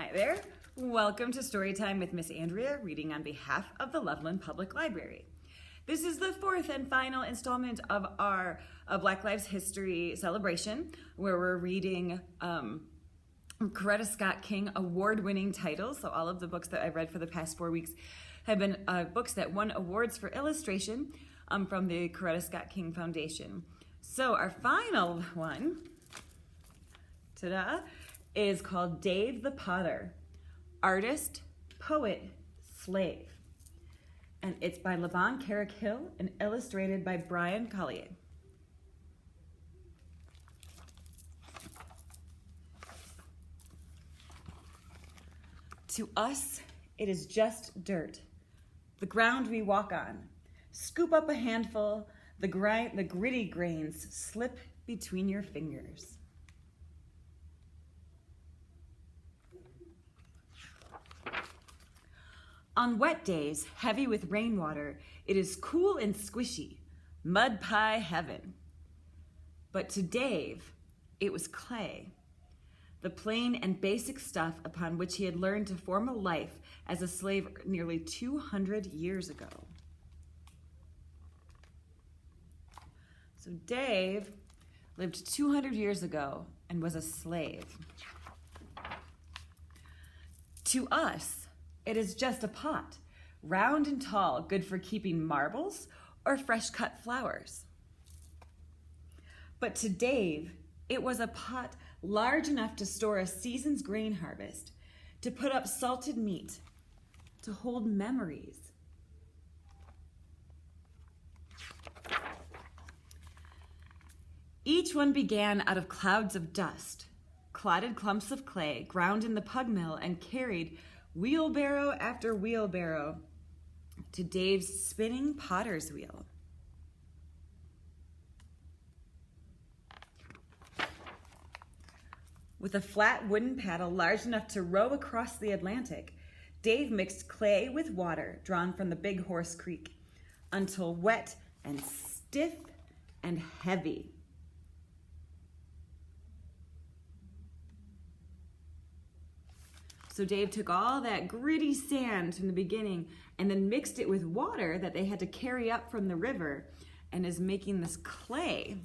Hi there. Welcome to Storytime with Miss Andrea, reading on behalf of the Loveland Public Library. This is the fourth and final installment of our Black Lives History celebration, where we're reading Coretta Scott King award-winning titles. So all of the books that I've read for the past 4 weeks have been books that won awards for illustration from the Coretta Scott King Foundation. So our final one, ta-da, is called Dave the Potter, Artist, Poet, Slave. And it's by Laban, Carrick and illustrated by Brian Collier. To us, it is just dirt, the ground we walk on. Scoop up a handful, the gritty grains slip between your fingers. On wet days, heavy with rainwater, it is cool and squishy, mud pie heaven. But to Dave, it was clay, the plain and basic stuff upon which he had learned to form a life as a slave nearly 200 years ago. So Dave lived 200 years ago and was a slave. To us, it is just a pot, round and tall, good for keeping marbles or fresh cut flowers. But to Dave, it was a pot large enough to store a season's grain harvest, to put up salted meat, to hold memories. Each one began out of clouds of dust, clotted clumps of clay ground in the pug mill and carried wheelbarrow after wheelbarrow to Dave's spinning potter's wheel. With a flat wooden paddle large enough to row across the Atlantic, Dave mixed clay with water drawn from the Big Horse Creek until wet and stiff and heavy. So Dave took all that gritty sand from the beginning and then mixed it with water that they had to carry up from the river and is making this clay.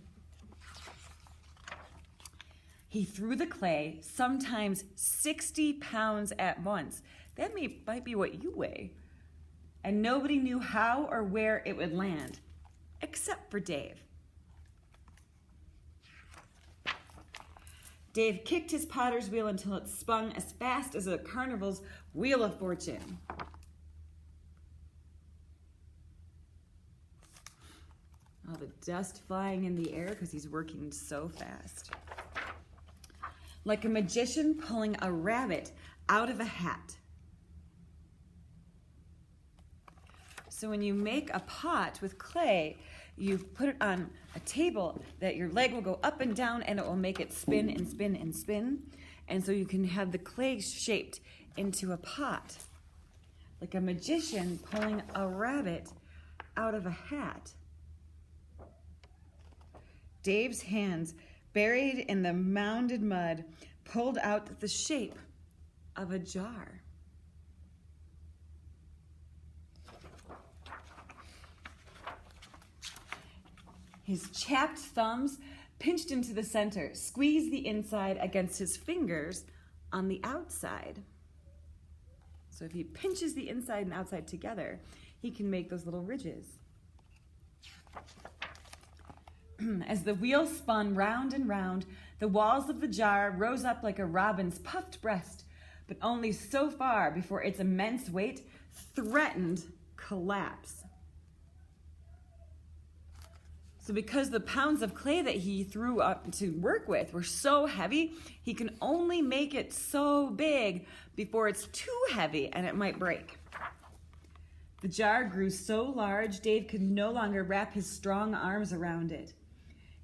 He threw the clay, sometimes 60 pounds at once. That might be what you weigh. And nobody knew how or where it would land, except for Dave. Dave kicked his potter's wheel until it spun as fast as a carnival's wheel of fortune. All the dust flying in the air because he's working so fast. Like a magician pulling a rabbit out of a hat. So when you make a pot with clay, you put it on a table that your leg will go up and down and it will make it spin and spin and spin. And so you can have the clay shaped into a pot. Like a magician pulling a rabbit out of a hat. Dave's hands, buried in the mounded mud, pulled out the shape of a jar. His chapped thumbs pinched into the center, squeezed the inside against his fingers on the outside. So if he pinches the inside and outside together, he can make those little ridges. As the wheel spun round and round, the walls of the jar rose up like a robin's puffed breast, but only so far before its immense weight threatened collapse. So because the pounds of clay that he threw up to work with were so heavy, he can only make it so big before it's too heavy and it might break. The jar grew so large, Dave could no longer wrap his strong arms around it.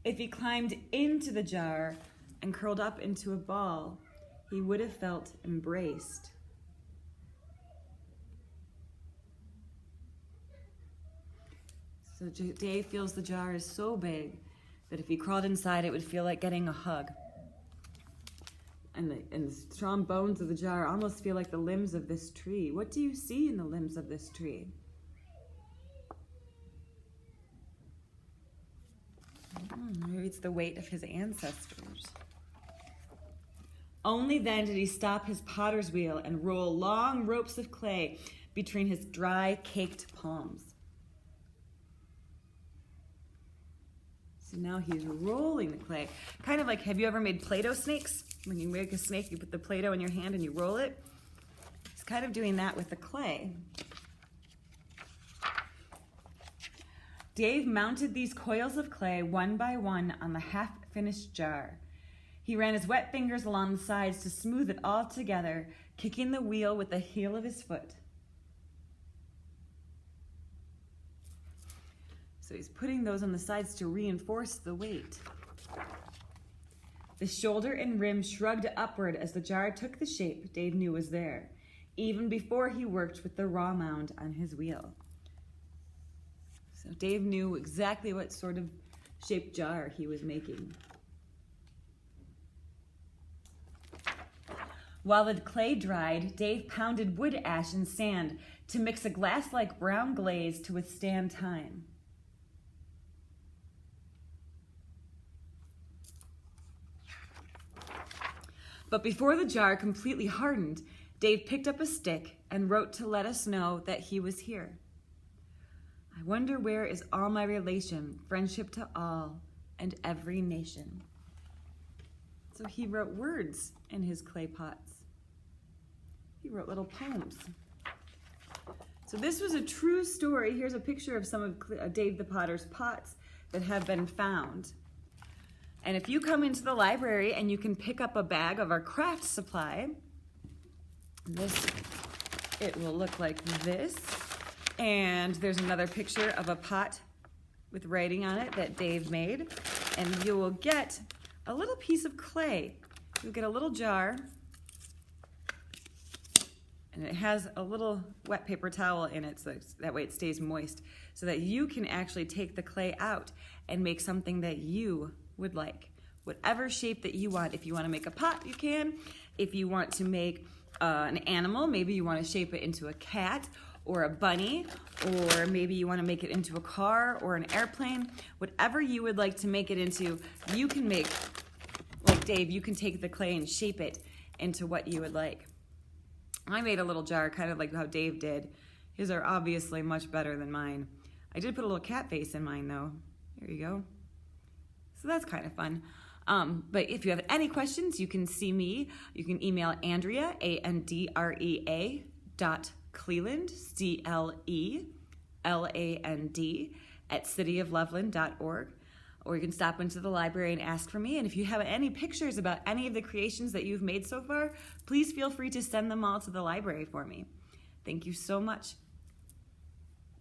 If he climbed into the jar and curled up into a ball, he would have felt embraced. So Dave feels the jar is so big that if he crawled inside, it would feel like getting a hug. And the strong bones of the jar almost feel like the limbs of this tree. What do you see in the limbs of this tree? Maybe it's the weight of his ancestors. Only then did he stop his potter's wheel and roll long ropes of clay between his dry, caked palms. So now he's rolling the clay. Kind of like, have you ever made Play-Doh snakes? When you make a snake, you put the Play-Doh in your hand and you roll it. He's kind of doing that with the clay. Dave mounted these coils of clay one by one on the half-finished jar. He ran his wet fingers along the sides to smooth it all together, kicking the wheel with the heel of his foot. So he's putting those on the sides to reinforce the weight. The shoulder and rim shrugged upward as the jar took the shape Dave knew was there, even before he worked with the raw mound on his wheel. So Dave knew exactly what sort of shaped jar he was making. While the clay dried, Dave pounded wood ash and sand to mix a glass-like brown glaze to withstand time. But before the jar completely hardened, Dave picked up a stick and wrote to let us know that he was here. I wonder where is all my relation, friendship to all and every nation. So he wrote words in his clay pots. He wrote little poems. So this was a true story. Here's a picture of some of Dave the Potter's pots that have been found. And if you come into the library and you can pick up a bag of our craft supply, it will look like this. And there's another picture of a pot with writing on it that Dave made. And you will get a little piece of clay. You'll get a little jar. And it has a little wet paper towel in it, so that way it stays moist, so that you can actually take the clay out and make something that you would like. Whatever shape that you want. If you want to make a pot, you can. If you want to make an animal, maybe you want to shape it into a cat or a bunny, or maybe you want to make it into a car or an airplane. Whatever you would like to make it into, you can make, like Dave, you can take the clay and shape it into what you would like. I made a little jar, kind of like how Dave did. His are obviously much better than mine. I did put a little cat face in mine, though. There you go. So that's kind of fun. But if you have any questions, you can see me. You can email Andrea, ANDREA, .Cleland, CLELAND, at cityofloveland.org. Or you can stop into the library and ask for me. And if you have any pictures about any of the creations that you've made so far, please feel free to send them all to the library for me. Thank you so much.